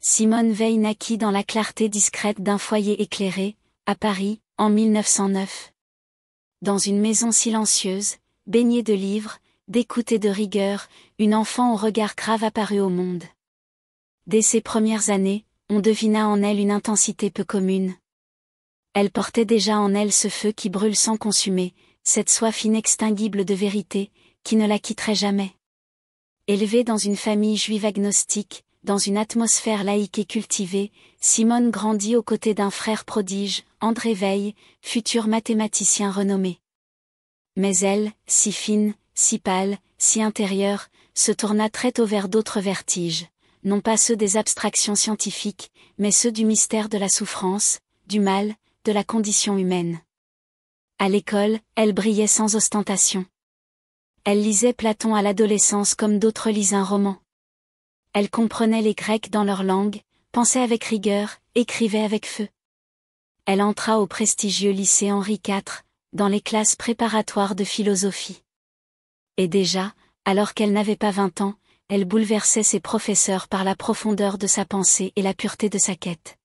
Simone Veil naquit dans la clarté discrète d'un foyer éclairé, à Paris, en 1909. Dans une maison silencieuse, baignée de livres, d'écoute et de rigueur, une enfant au regard grave apparut au monde. Dès ses premières années, on devina en elle une intensité peu commune. Elle portait déjà en elle ce feu qui brûle sans consumer, cette soif inextinguible de vérité, qui ne la quitterait jamais. Élevée dans une famille juive agnostique, dans une atmosphère laïque et cultivée, Simone grandit aux côtés d'un frère prodige, André Veil, futur mathématicien renommé. Mais elle, si fine, si pâle, si intérieure, se tourna très tôt vers d'autres vertiges, non pas ceux des abstractions scientifiques, mais ceux du mystère de la souffrance, du mal, de la condition humaine. À l'école, elle brillait sans ostentation. Elle lisait Platon à l'adolescence comme d'autres lisent un roman. Elle comprenait les Grecs dans leur langue, pensait avec rigueur, écrivait avec feu. Elle entra au prestigieux lycée Henri IV, dans les classes préparatoires de philosophie. Et déjà, alors qu'elle n'avait pas 20 ans, elle bouleversait ses professeurs par la profondeur de sa pensée et la pureté de sa quête.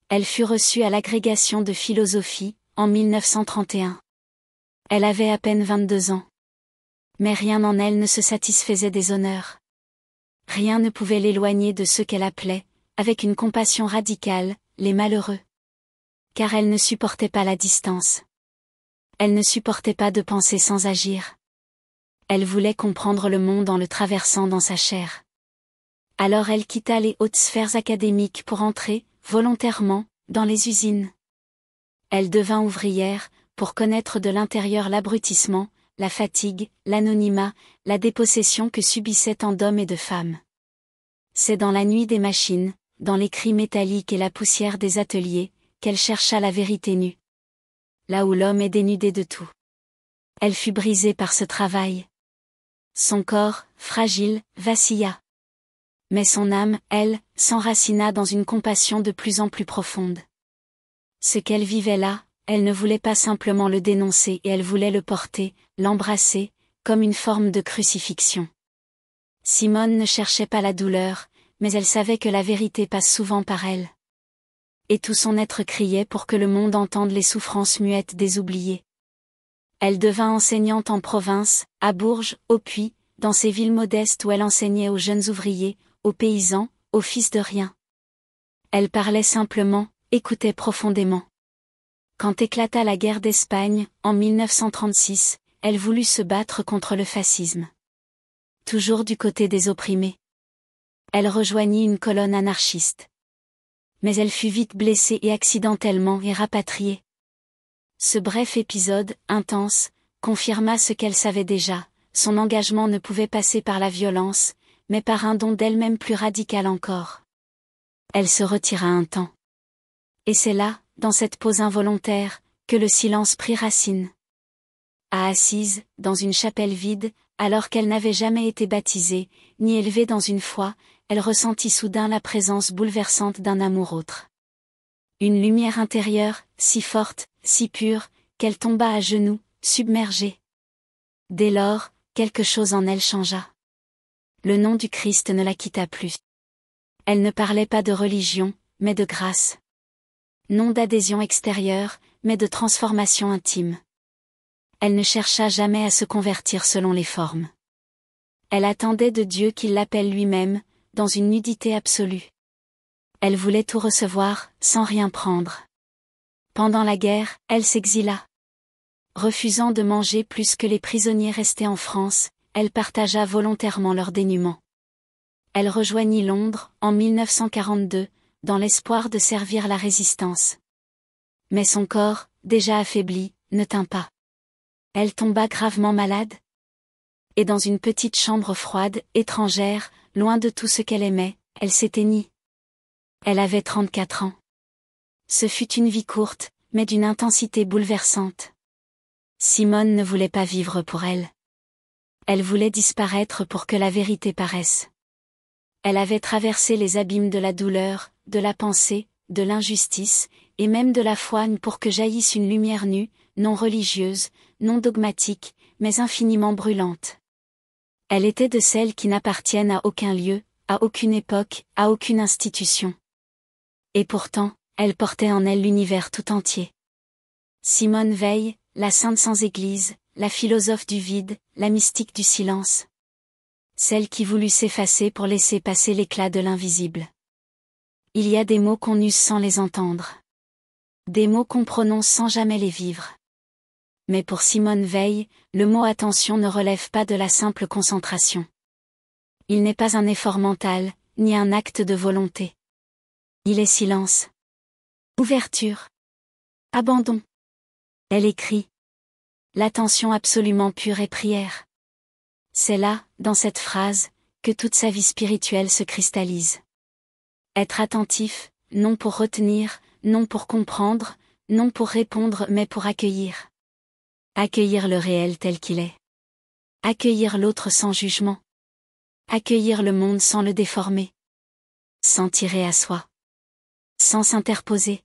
Elle fut reçue à l'agrégation de philosophie, en 1931. Elle avait à peine 22 ans. Mais rien en elle ne se satisfaisait des honneurs. Rien ne pouvait l'éloigner de ceux qu'elle appelait, avec une compassion radicale, les malheureux. Car elle ne supportait pas la distance. Elle ne supportait pas de penser sans agir. Elle voulait comprendre le monde en le traversant dans sa chair. Alors elle quitta les hautes sphères académiques pour entrer, volontairement, dans les usines. Elle devint ouvrière, pour connaître de l'intérieur l'abrutissement, la fatigue, l'anonymat, la dépossession que subissaient tant d'hommes et de femmes. C'est dans la nuit des machines, dans les cris métalliques et la poussière des ateliers, qu'elle chercha la vérité nue. Là où l'homme est dénudé de tout. Elle fut brisée par ce travail. Son corps, fragile, vacilla. Mais son âme, elle, s'enracina dans une compassion de plus en plus profonde. Ce qu'elle vivait là, elle ne voulait pas simplement le dénoncer et elle voulait le porter, l'embrasser, comme une forme de crucifixion. Simone ne cherchait pas la douleur, mais elle savait que la vérité passe souvent par elle. Et tout son être criait pour que le monde entende les souffrances muettes des oubliés. Elle devint enseignante en province, à Bourges, au Puy, dans ces villes modestes où elle enseignait aux jeunes ouvriers, aux paysans, aux fils de rien. Elle parlait simplement, écoutait profondément. Quand éclata la guerre d'Espagne, en 1936, elle voulut se battre contre le fascisme. Toujours du côté des opprimés. Elle rejoignit une colonne anarchiste. Mais elle fut vite blessée et accidentellement rapatriée. Ce bref épisode, intense, confirma ce qu'elle savait déjà, son engagement ne pouvait passer par la violence, mais par un don d'elle-même plus radical encore. Elle se retira un temps. Et c'est là, dans cette pause involontaire, que le silence prit racine. Assise, dans une chapelle vide, alors qu'elle n'avait jamais été baptisée, ni élevée dans une foi, elle ressentit soudain la présence bouleversante d'un amour autre. Une lumière intérieure, si forte, si pure, qu'elle tomba à genoux, submergée. Dès lors, quelque chose en elle changea. Le nom du Christ ne la quitta plus. Elle ne parlait pas de religion, mais de grâce. Non d'adhésion extérieure, mais de transformation intime. Elle ne chercha jamais à se convertir selon les formes. Elle attendait de Dieu qu'il l'appelle lui-même, dans une nudité absolue. Elle voulait tout recevoir, sans rien prendre. Pendant la guerre, elle s'exila. Refusant de manger plus que les prisonniers restés en France, elle partagea volontairement leur dénuement. Elle rejoignit Londres, en 1942, dans l'espoir de servir la résistance. Mais son corps, déjà affaibli, ne tint pas. Elle tomba gravement malade. Et dans une petite chambre froide, étrangère, loin de tout ce qu'elle aimait, elle s'éteignit. Elle avait 34 ans. Ce fut une vie courte, mais d'une intensité bouleversante. Simone ne voulait pas vivre pour elle. Elle voulait disparaître pour que la vérité paraisse. Elle avait traversé les abîmes de la douleur, de la pensée, de l'injustice, et même de la foi pour que jaillisse une lumière nue, non religieuse, non dogmatique, mais infiniment brûlante. Elle était de celles qui n'appartiennent à aucun lieu, à aucune époque, à aucune institution. Et pourtant, elle portait en elle l'univers tout entier. Simone Veil, la sainte sans église, la philosophe du vide, la mystique du silence. Celle qui voulut s'effacer pour laisser passer l'éclat de l'invisible. Il y a des mots qu'on use sans les entendre. Des mots qu'on prononce sans jamais les vivre. Mais pour Simone Veil, le mot attention ne relève pas de la simple concentration. Il n'est pas un effort mental, ni un acte de volonté. Il est silence. Ouverture. Abandon. Elle écrit. L'attention absolument pure est prière. C'est là, dans cette phrase, que toute sa vie spirituelle se cristallise. Être attentif, non pour retenir, non pour comprendre, non pour répondre mais pour accueillir. Accueillir le réel tel qu'il est. Accueillir l'autre sans jugement. Accueillir le monde sans le déformer. Sans tirer à soi. Sans s'interposer.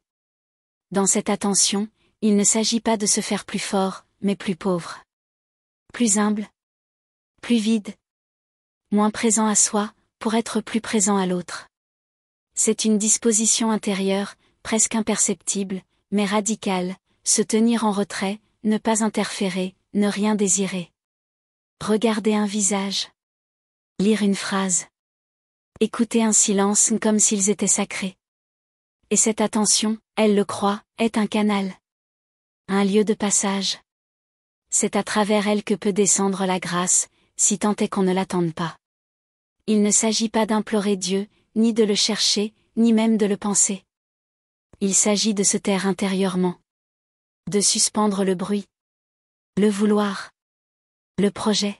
Dans cette attention, il ne s'agit pas de se faire plus fort, mais plus pauvre. Plus humble. Plus vide. Moins présent à soi, pour être plus présent à l'autre. C'est une disposition intérieure, presque imperceptible, mais radicale, se tenir en retrait, ne pas interférer, ne rien désirer. Regarder un visage. Lire une phrase. Écouter un silence comme s'ils étaient sacrés. Et cette attention, elle le croit, est un canal. Un lieu de passage. C'est à travers elle que peut descendre la grâce, si tant est qu'on ne l'attende pas. Il ne s'agit pas d'implorer Dieu, ni de le chercher, ni même de le penser. Il s'agit de se taire intérieurement. De suspendre le bruit. Le vouloir. Le projet.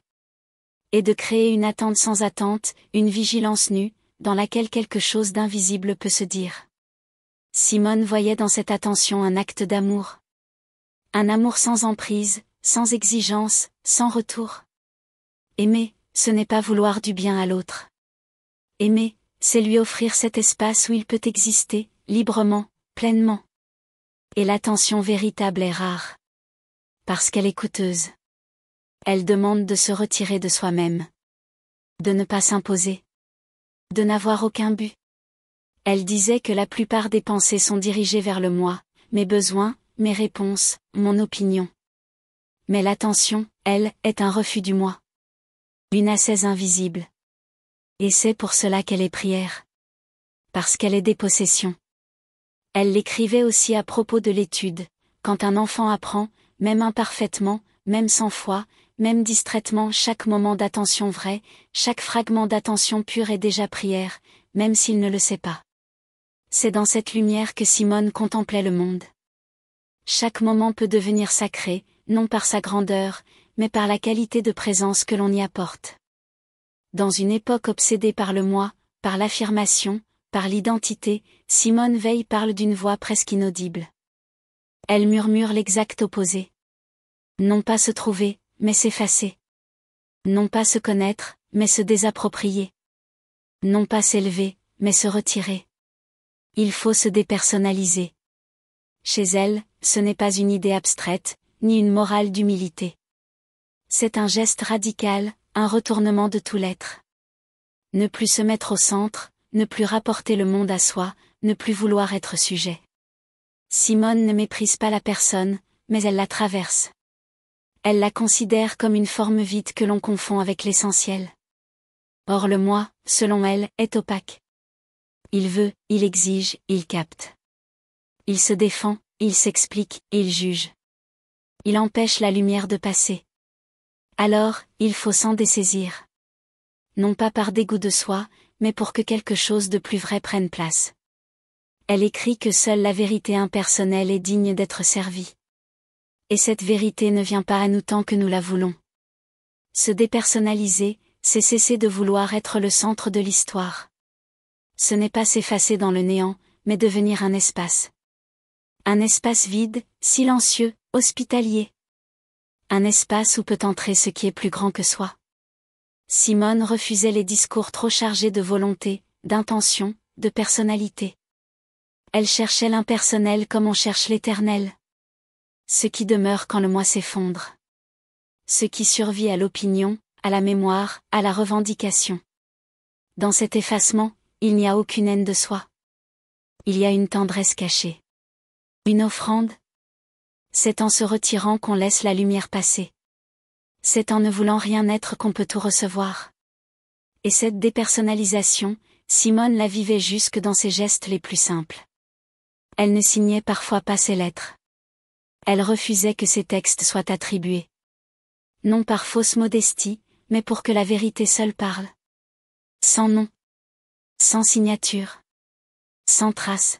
Et de créer une attente sans attente, une vigilance nue, dans laquelle quelque chose d'invisible peut se dire. Simone voyait dans cette attention un acte d'amour. Un amour sans emprise, sans exigence, sans retour. Aimer, ce n'est pas vouloir du bien à l'autre. Aimer, c'est lui offrir cet espace où il peut exister, librement, pleinement. Et l'attention véritable est rare. Parce qu'elle est coûteuse. Elle demande de se retirer de soi-même. De ne pas s'imposer. De n'avoir aucun but. Elle disait que la plupart des pensées sont dirigées vers le moi, mes besoins, mes réponses, mon opinion. Mais l'attention, elle, est un refus du moi. Une ascèse invisible. Et c'est pour cela qu'elle est prière. Parce qu'elle est dépossession. Elle l'écrivait aussi à propos de l'étude, quand un enfant apprend, même imparfaitement, même sans foi, même distraitement chaque moment d'attention vraie, chaque fragment d'attention pure est déjà prière, même s'il ne le sait pas. C'est dans cette lumière que Simone contemplait le monde. Chaque moment peut devenir sacré, non par sa grandeur, mais par la qualité de présence que l'on y apporte. Dans une époque obsédée par le moi, par l'affirmation, par l'identité, Simone Veil parle d'une voix presque inaudible. Elle murmure l'exact opposé. Non pas se trouver, mais s'effacer. Non pas se connaître, mais se désapproprier. Non pas s'élever, mais se retirer. Il faut se dépersonnaliser. Chez elle, ce n'est pas une idée abstraite, ni une morale d'humilité. C'est un geste radical, un retournement de tout l'être. Ne plus se mettre au centre, ne plus rapporter le monde à soi, ne plus vouloir être sujet. Simone ne méprise pas la personne, mais elle la traverse. Elle la considère comme une forme vide que l'on confond avec l'essentiel. Or le moi, selon elle, est opaque. Il veut, il exige, il capte. Il se défend, il s'explique, il juge. Il empêche la lumière de passer. Alors, il faut s'en dessaisir. Non pas par dégoût de soi, mais pour que quelque chose de plus vrai prenne place. Elle écrit que seule la vérité impersonnelle est digne d'être servie. Et cette vérité ne vient pas à nous tant que nous la voulons. Se dépersonnaliser, c'est cesser de vouloir être le centre de l'histoire. Ce n'est pas s'effacer dans le néant, mais devenir un espace. Un espace vide, silencieux, hospitalier. Un espace où peut entrer ce qui est plus grand que soi. Simone refusait les discours trop chargés de volonté, d'intention, de personnalité. Elle cherchait l'impersonnel comme on cherche l'éternel. Ce qui demeure quand le moi s'effondre. Ce qui survit à l'opinion, à la mémoire, à la revendication. Dans cet effacement, il n'y a aucune haine de soi. Il y a une tendresse cachée. Une offrande. C'est en se retirant qu'on laisse la lumière passer. C'est en ne voulant rien être qu'on peut tout recevoir. Et cette dépersonnalisation, Simone la vivait jusque dans ses gestes les plus simples. Elle ne signait parfois pas ses lettres. Elle refusait que ses textes soient attribués. Non par fausse modestie, mais pour que la vérité seule parle. Sans nom. Sans signature. Sans trace.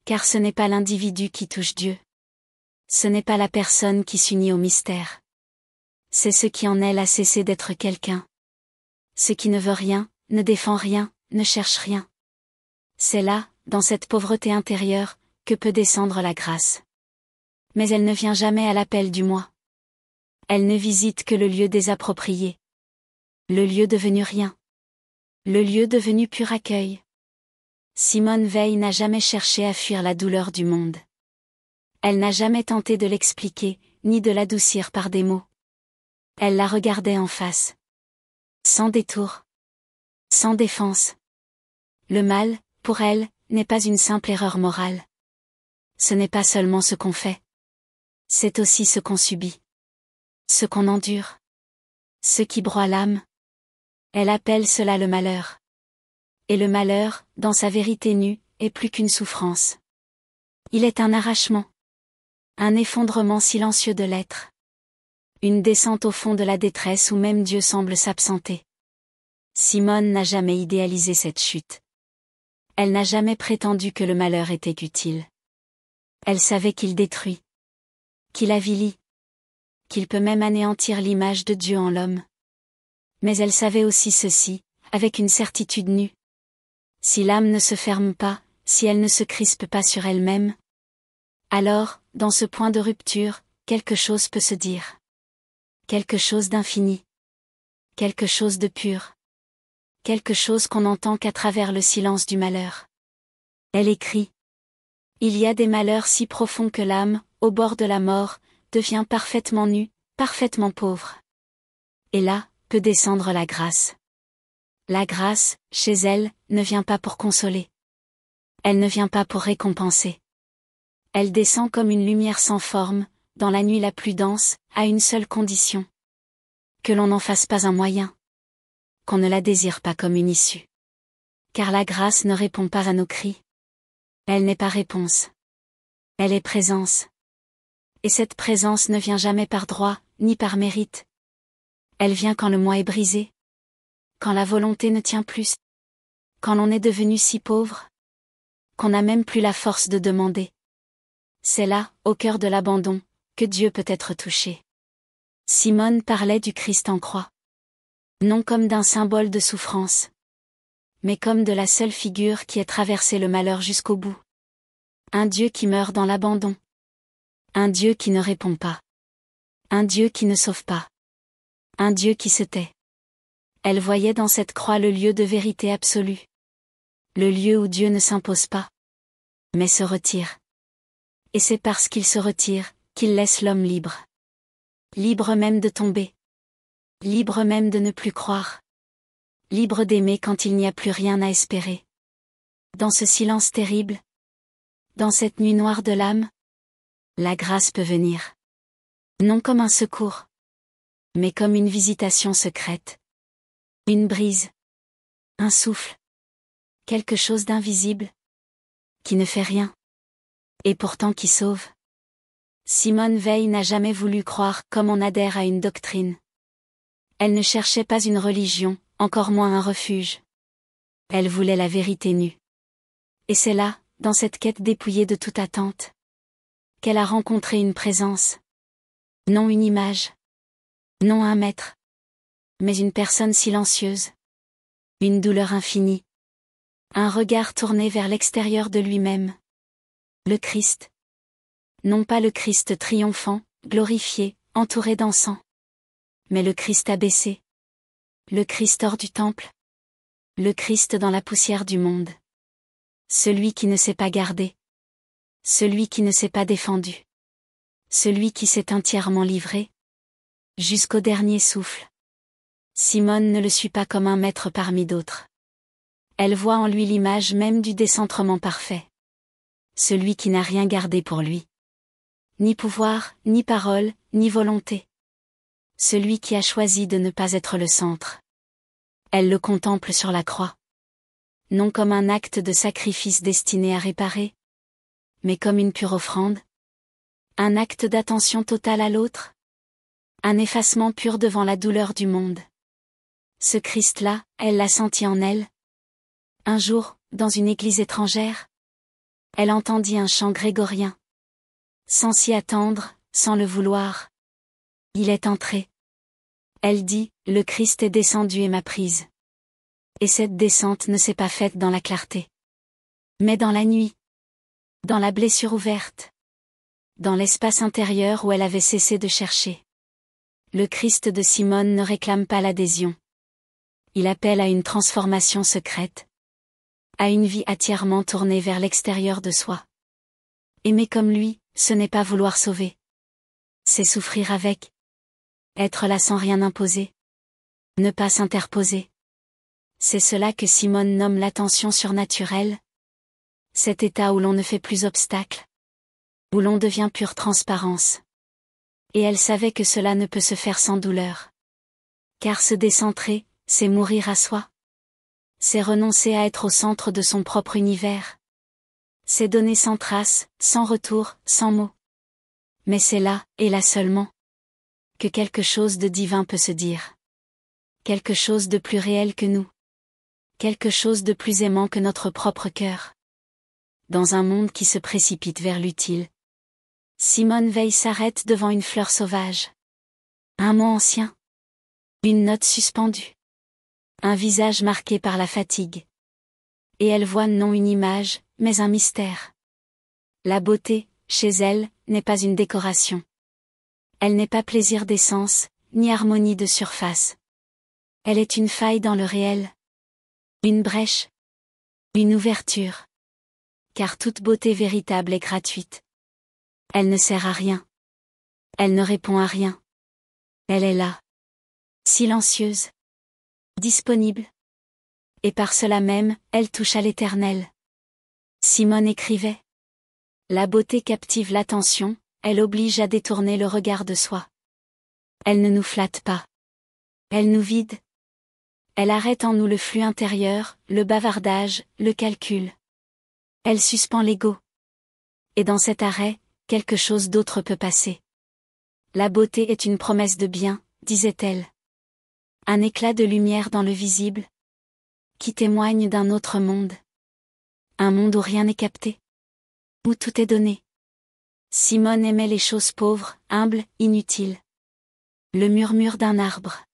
Car ce n'est pas l'individu qui touche Dieu. Ce n'est pas la personne qui s'unit au mystère. C'est ce qui en elle a cessé d'être quelqu'un. Ce qui ne veut rien, ne défend rien, ne cherche rien. C'est là, dans cette pauvreté intérieure, que peut descendre la grâce. Mais elle ne vient jamais à l'appel du moi. Elle ne visite que le lieu désapproprié. Le lieu devenu rien. Le lieu devenu pur accueil. Simone Veil n'a jamais cherché à fuir la douleur du monde. Elle n'a jamais tenté de l'expliquer, ni de l'adoucir par des mots. Elle la regardait en face. Sans détour. Sans défense. Le mal, pour elle, n'est pas une simple erreur morale. Ce n'est pas seulement ce qu'on fait. C'est aussi ce qu'on subit. Ce qu'on endure. Ce qui broie l'âme. Elle appelle cela le malheur. Et le malheur, dans sa vérité nue, est plus qu'une souffrance. Il est un arrachement. Un effondrement silencieux de l'être. Une descente au fond de la détresse où même Dieu semble s'absenter. Simone n'a jamais idéalisé cette chute. Elle n'a jamais prétendu que le malheur était utile. Elle savait qu'il détruit. Qu'il avilit. Qu'il peut même anéantir l'image de Dieu en l'homme. Mais elle savait aussi ceci, avec une certitude nue. Si l'âme ne se ferme pas, si elle ne se crispe pas sur elle-même, alors, dans ce point de rupture, quelque chose peut se dire. Quelque chose d'infini. Quelque chose de pur. Quelque chose qu'on n'entend qu'à travers le silence du malheur. Elle écrit. Il y a des malheurs si profonds que l'âme, au bord de la mort, devient parfaitement nue, parfaitement pauvre. Et là, peut descendre la grâce. La grâce, chez elle, ne vient pas pour consoler. Elle ne vient pas pour récompenser. Elle descend comme une lumière sans forme, dans la nuit la plus dense, à une seule condition. Que l'on n'en fasse pas un moyen. Qu'on ne la désire pas comme une issue. Car la grâce ne répond pas à nos cris. Elle n'est pas réponse. Elle est présence. Et cette présence ne vient jamais par droit, ni par mérite. Elle vient quand le moi est brisé. Quand la volonté ne tient plus. Quand l'on est devenu si pauvre. Qu'on n'a même plus la force de demander. C'est là, au cœur de l'abandon, que Dieu peut être touché. Simone parlait du Christ en croix. Non comme d'un symbole de souffrance. Mais comme de la seule figure qui ait traversé le malheur jusqu'au bout. Un Dieu qui meurt dans l'abandon. Un Dieu qui ne répond pas. Un Dieu qui ne sauve pas. Un Dieu qui se tait. Elle voyait dans cette croix le lieu de vérité absolue. Le lieu où Dieu ne s'impose pas. Mais se retire. Et c'est parce qu'il se retire, qu'il laisse l'homme libre. Libre même de tomber. Libre même de ne plus croire. Libre d'aimer quand il n'y a plus rien à espérer. Dans ce silence terrible. Dans cette nuit noire de l'âme. La grâce peut venir. Non comme un secours. Mais comme une visitation secrète. Une brise. Un souffle. Quelque chose d'invisible. Qui ne fait rien. Et pourtant qui sauve. Simone Veil n'a jamais voulu croire comme on adhère à une doctrine. Elle ne cherchait pas une religion, encore moins un refuge. Elle voulait la vérité nue. Et c'est là, dans cette quête dépouillée de toute attente, qu'elle a rencontré une présence. Non une image. Non un maître. Mais une personne silencieuse. Une douleur infinie. Un regard tourné vers l'extérieur de lui-même. Le Christ. Non pas le Christ triomphant, glorifié, entouré d'encens. Mais le Christ abaissé. Le Christ hors du temple. Le Christ dans la poussière du monde. Celui qui ne s'est pas gardé. Celui qui ne s'est pas défendu. Celui qui s'est entièrement livré. Jusqu'au dernier souffle. Simone ne le suit pas comme un maître parmi d'autres. Elle voit en lui l'image même du décentrement parfait. Celui qui n'a rien gardé pour lui. Ni pouvoir, ni parole, ni volonté. Celui qui a choisi de ne pas être le centre. Elle le contemple sur la croix. Non comme un acte de sacrifice destiné à réparer, mais comme une pure offrande. Un acte d'attention totale à l'autre. Un effacement pur devant la douleur du monde. Ce Christ-là, elle l'a senti en elle. Un jour, dans une église étrangère, elle entendit un chant grégorien. Sans s'y attendre, sans le vouloir. Il est entré. Elle dit, le Christ est descendu et m'a prise. Et cette descente ne s'est pas faite dans la clarté. Mais dans la nuit. Dans la blessure ouverte. Dans l'espace intérieur où elle avait cessé de chercher. Le Christ de Simone ne réclame pas l'adhésion. Il appelle à une transformation secrète. À une vie entièrement tournée vers l'extérieur de soi. Aimer comme lui, ce n'est pas vouloir sauver. C'est souffrir avec. Être là sans rien imposer. Ne pas s'interposer. C'est cela que Simone nomme l'attention surnaturelle. Cet état où l'on ne fait plus obstacle. Où l'on devient pure transparence. Et elle savait que cela ne peut se faire sans douleur. Car se décentrer, c'est mourir à soi. C'est renoncer à être au centre de son propre univers. C'est donner sans trace, sans retour, sans mots. Mais c'est là, et là seulement, que quelque chose de divin peut se dire. Quelque chose de plus réel que nous. Quelque chose de plus aimant que notre propre cœur. Dans un monde qui se précipite vers l'utile. Simone Veil s'arrête devant une fleur sauvage. Un mot ancien. Une note suspendue. Un visage marqué par la fatigue. Et elle voit non une image, mais un mystère. La beauté, chez elle, n'est pas une décoration. Elle n'est pas plaisir d'essence, ni harmonie de surface. Elle est une faille dans le réel. Une brèche. Une ouverture. Car toute beauté véritable est gratuite. Elle ne sert à rien. Elle ne répond à rien. Elle est là. Silencieuse. Disponible. Et par cela même, elle touche à l'éternel. Simone écrivait. La beauté captive l'attention, elle oblige à détourner le regard de soi. Elle ne nous flatte pas. Elle nous vide. Elle arrête en nous le flux intérieur, le bavardage, le calcul. Elle suspend l'ego. Et dans cet arrêt, quelque chose d'autre peut passer. La beauté est une promesse de bien, disait-elle. Un éclat de lumière dans le visible. Qui témoigne d'un autre monde. Un monde où rien n'est capté. Où tout est donné. Simone aimait les choses pauvres, humbles, inutiles. Le murmure d'un arbre.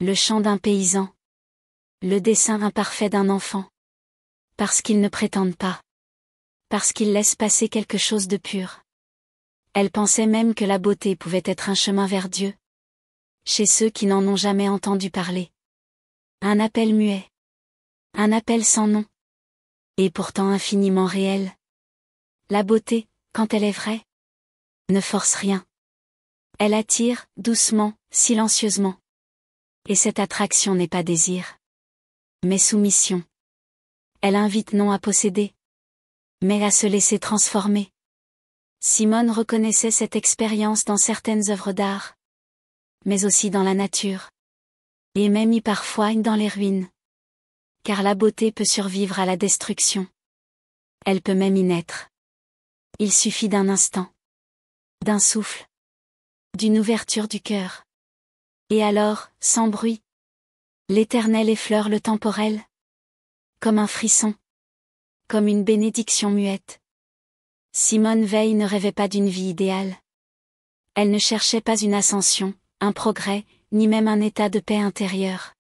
Le chant d'un paysan. Le dessin imparfait d'un enfant. Parce qu'ils ne prétendent pas. Parce qu'ils laissent passer quelque chose de pur. Elle pensait même que la beauté pouvait être un chemin vers Dieu. Chez ceux qui n'en ont jamais entendu parler. Un appel muet. Un appel sans nom. Et pourtant infiniment réel. La beauté, quand elle est vraie, ne force rien. Elle attire, doucement, silencieusement. Et cette attraction n'est pas désir. Mais soumission. Elle invite non à posséder. Mais à se laisser transformer. Simone reconnaissait cette expérience dans certaines œuvres d'art. Mais aussi dans la nature. Et même parfois dans les ruines. Car la beauté peut survivre à la destruction. Elle peut même y naître. Il suffit d'un instant. D'un souffle. D'une ouverture du cœur. Et alors, sans bruit. L'Éternel effleure le temporel. Comme un frisson. Comme une bénédiction muette. Simone Veil ne rêvait pas d'une vie idéale. Elle ne cherchait pas une ascension, un progrès, ni même un état de paix intérieure.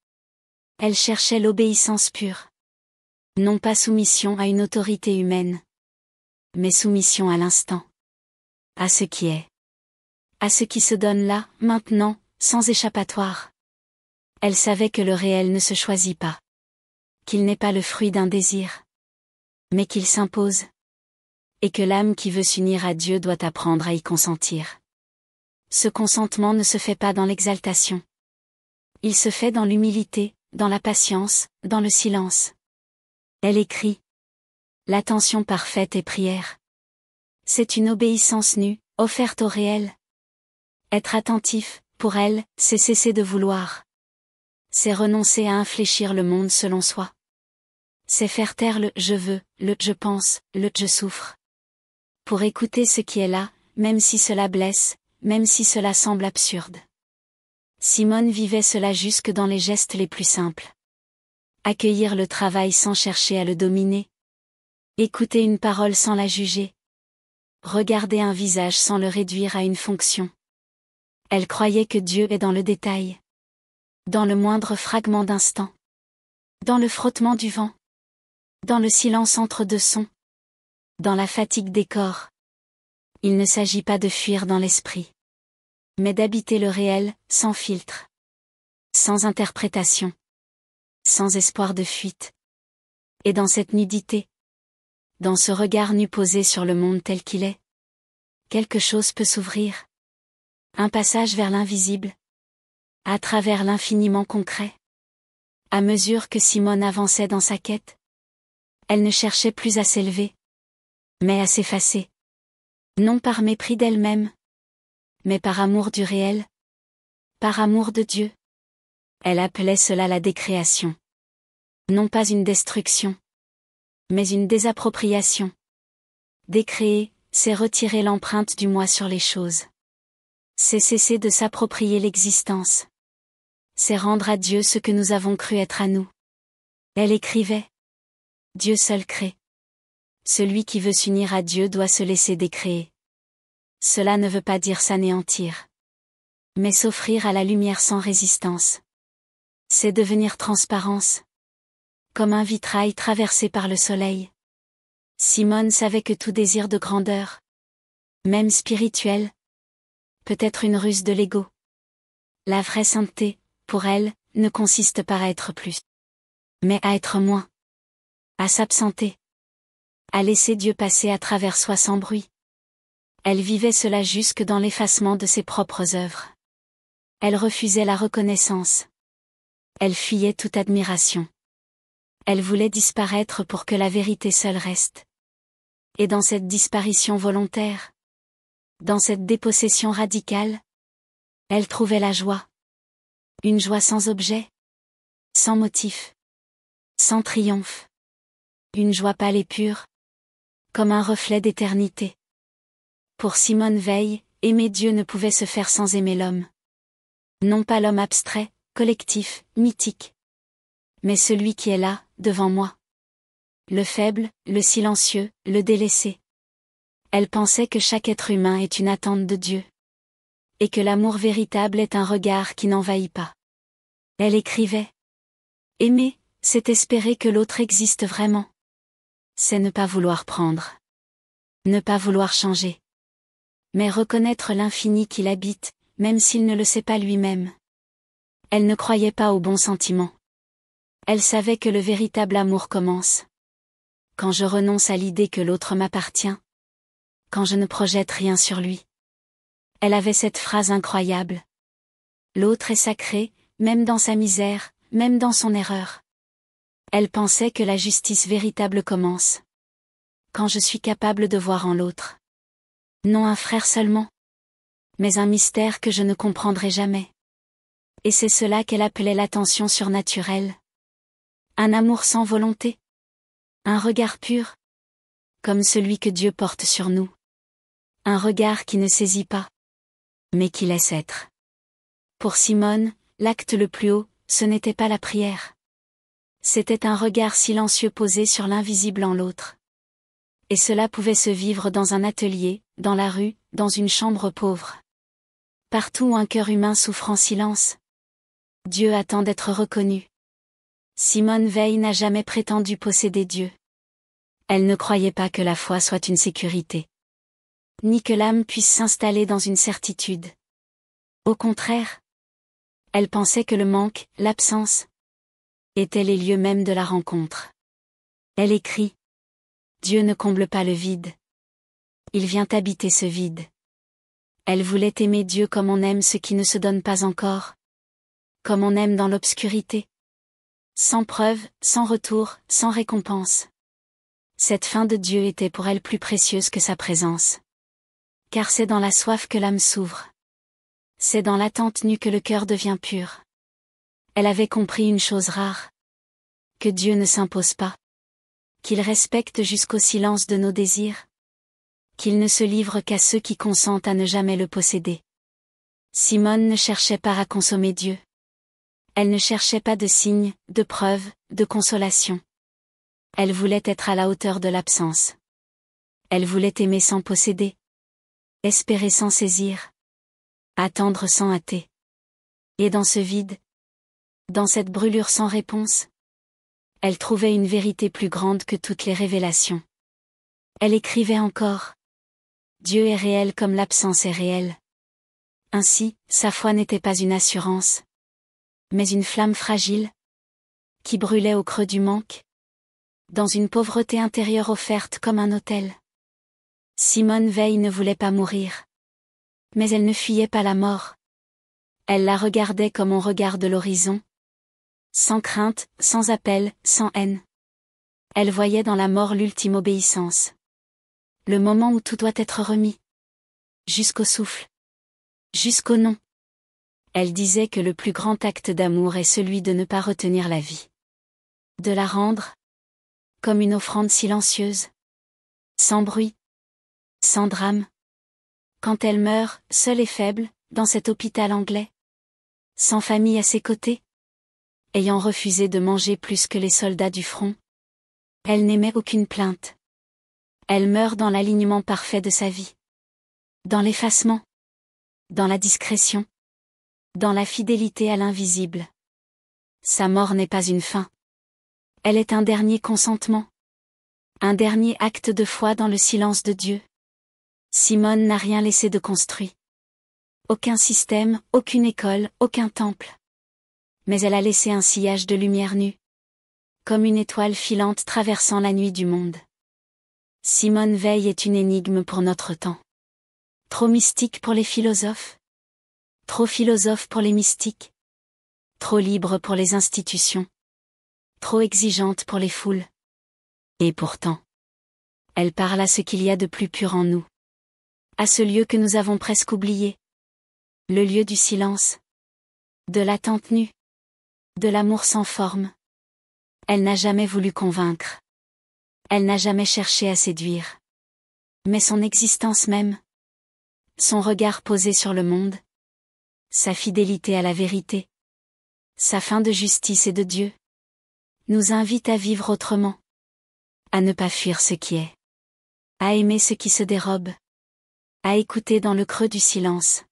Elle cherchait l'obéissance pure. Non pas soumission à une autorité humaine. Mais soumission à l'instant. À ce qui est. À ce qui se donne là, maintenant, sans échappatoire. Elle savait que le réel ne se choisit pas. Qu'il n'est pas le fruit d'un désir. Mais qu'il s'impose. Et que l'âme qui veut s'unir à Dieu doit apprendre à y consentir. Ce consentement ne se fait pas dans l'exaltation. Il se fait dans l'humilité, dans la patience, dans le silence. Elle écrit. L'attention parfaite est prière. C'est une obéissance nue, offerte au réel. Être attentif, pour elle, c'est cesser de vouloir. C'est renoncer à infléchir le monde selon soi. C'est faire taire le « je veux », le « je pense », le « je souffre ». Pour écouter ce qui est là, même si cela blesse, même si cela semble absurde. Simone vivait cela jusque dans les gestes les plus simples. Accueillir le travail sans chercher à le dominer. Écouter une parole sans la juger. Regarder un visage sans le réduire à une fonction. Elle croyait que Dieu est dans le détail. Dans le moindre fragment d'instant. Dans le frottement du vent. Dans le silence entre deux sons. Dans la fatigue des corps. Il ne s'agit pas de fuir dans l'esprit. Mais d'habiter le réel, sans filtre. Sans interprétation. Sans espoir de fuite. Et dans cette nudité. Dans ce regard nu posé sur le monde tel qu'il est. Quelque chose peut s'ouvrir. Un passage vers l'invisible. À travers l'infiniment concret. À mesure que Simone avançait dans sa quête. Elle ne cherchait plus à s'élever. Mais à s'effacer. Non par mépris d'elle-même. Mais par amour du réel. Par amour de Dieu. Elle appelait cela la décréation. Non pas une destruction. Mais une désappropriation. Décréer, c'est retirer l'empreinte du moi sur les choses. C'est cesser de s'approprier l'existence. C'est rendre à Dieu ce que nous avons cru être à nous. Elle écrivait. Dieu seul crée. Celui qui veut s'unir à Dieu doit se laisser décréer. Cela ne veut pas dire s'anéantir. Mais s'offrir à la lumière sans résistance. C'est devenir transparence. Comme un vitrail traversé par le soleil. Simone savait que tout désir de grandeur, même spirituel, peut être une ruse de l'ego. La vraie sainteté, pour elle, ne consiste pas à être plus, mais à être moins. À s'absenter. À laisser Dieu passer à travers soi sans bruit. Elle vivait cela jusque dans l'effacement de ses propres œuvres. Elle refusait la reconnaissance. Elle fuyait toute admiration. Elle voulait disparaître pour que la vérité seule reste. Et dans cette disparition volontaire, dans cette dépossession radicale, elle trouvait la joie. Une joie sans objet, sans motif, sans triomphe. Une joie pâle et pure, comme un reflet d'éternité. Pour Simone Veil, aimer Dieu ne pouvait se faire sans aimer l'homme. Non pas l'homme abstrait, collectif, mythique. Mais celui qui est là, devant moi. Le faible, le silencieux, le délaissé. Elle pensait que chaque être humain est une attente de Dieu. Et que l'amour véritable est un regard qui n'envahit pas. Elle écrivait. Aimer, c'est espérer que l'autre existe vraiment. C'est ne pas vouloir prendre. Ne pas vouloir changer. Mais reconnaître l'infini qui l'habite, même s'il ne le sait pas lui-même. Elle ne croyait pas aux bons sentiments. Elle savait que le véritable amour commence. Quand je renonce à l'idée que l'autre m'appartient. Quand je ne projette rien sur lui. Elle avait cette phrase incroyable. L'autre est sacré, même dans sa misère, même dans son erreur. Elle pensait que la justice véritable commence. Quand je suis capable de voir en l'autre. Non un frère seulement. Mais un mystère que je ne comprendrai jamais. Et c'est cela qu'elle appelait l'attention surnaturelle. Un amour sans volonté. Un regard pur. Comme celui que Dieu porte sur nous. Un regard qui ne saisit pas. Mais qui laisse être. Pour Simone, l'acte le plus haut, ce n'était pas la prière. C'était un regard silencieux posé sur l'invisible en l'autre. Et cela pouvait se vivre dans un atelier, dans la rue, dans une chambre pauvre. Partout où un cœur humain souffre en silence. Dieu attend d'être reconnu. Simone Veil n'a jamais prétendu posséder Dieu. Elle ne croyait pas que la foi soit une sécurité. Ni que l'âme puisse s'installer dans une certitude. Au contraire. Elle pensait que le manque, l'absence, étaient les lieux mêmes de la rencontre. Elle écrit. Dieu ne comble pas le vide. Il vient habiter ce vide. Elle voulait aimer Dieu comme on aime ce qui ne se donne pas encore. Comme on aime dans l'obscurité. Sans preuve, sans retour, sans récompense. Cette fin de Dieu était pour elle plus précieuse que sa présence. Car c'est dans la soif que l'âme s'ouvre. C'est dans l'attente nue que le cœur devient pur. Elle avait compris une chose rare. Que Dieu ne s'impose pas. Qu'il respecte jusqu'au silence de nos désirs. Qu'il ne se livre qu'à ceux qui consentent à ne jamais le posséder. Simone ne cherchait pas à consommer Dieu. Elle ne cherchait pas de signes, de preuves, de consolation. Elle voulait être à la hauteur de l'absence. Elle voulait aimer sans posséder. Espérer sans saisir. Attendre sans hâter. Et dans ce vide, dans cette brûlure sans réponse, elle trouvait une vérité plus grande que toutes les révélations. Elle écrivait encore. Dieu est réel comme l'absence est réelle. Ainsi, sa foi n'était pas une assurance, mais une flamme fragile, qui brûlait au creux du manque, dans une pauvreté intérieure offerte comme un autel. Simone Veil ne voulait pas mourir. Mais elle ne fuyait pas la mort. Elle la regardait comme on regarde l'horizon. Sans crainte, sans appel, sans haine. Elle voyait dans la mort l'ultime obéissance. Le moment où tout doit être remis. Jusqu'au souffle. Jusqu'au nom. Elle disait que le plus grand acte d'amour est celui de ne pas retenir la vie. De la rendre. Comme une offrande silencieuse. Sans bruit. Sans drame. Quand elle meurt, seule et faible, dans cet hôpital anglais. Sans famille à ses côtés. Ayant refusé de manger plus que les soldats du front. Elle n'émet aucune plainte. Elle meurt dans l'alignement parfait de sa vie. Dans l'effacement. Dans la discrétion. Dans la fidélité à l'invisible. Sa mort n'est pas une fin. Elle est un dernier consentement. Un dernier acte de foi dans le silence de Dieu. Simone n'a rien laissé de construit. Aucun système, aucune école, aucun temple. Mais elle a laissé un sillage de lumière nue. Comme une étoile filante traversant la nuit du monde. Simone Veil est une énigme pour notre temps. Trop mystique pour les philosophes. Trop philosophe pour les mystiques. Trop libre pour les institutions. Trop exigeante pour les foules. Et pourtant, elle parle à ce qu'il y a de plus pur en nous. À ce lieu que nous avons presque oublié. Le lieu du silence. De l'attente nue. De l'amour sans forme. Elle n'a jamais voulu convaincre. Elle n'a jamais cherché à séduire. Mais son existence même. Son regard posé sur le monde. Sa fidélité à la vérité. Sa fin de justice et de Dieu. Nous invite à vivre autrement. À ne pas fuir ce qui est. À aimer ce qui se dérobe. À écouter dans le creux du silence.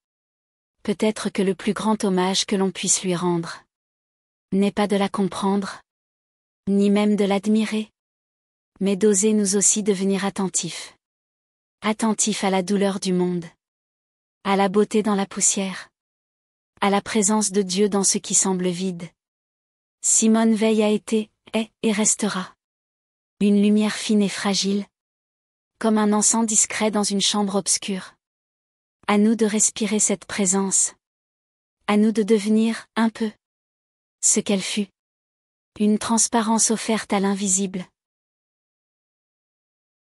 Peut-être que le plus grand hommage que l'on puisse lui rendre n'est pas de la comprendre, ni même de l'admirer, mais d'oser nous aussi devenir attentifs. Attentifs à la douleur du monde, à la beauté dans la poussière, à la présence de Dieu dans ce qui semble vide. Simone Veil a été, est et restera. Une lumière fine et fragile, comme un encens discret dans une chambre obscure. À nous de respirer cette présence. À nous de devenir, un peu, ce qu'elle fut. Une transparence offerte à l'invisible.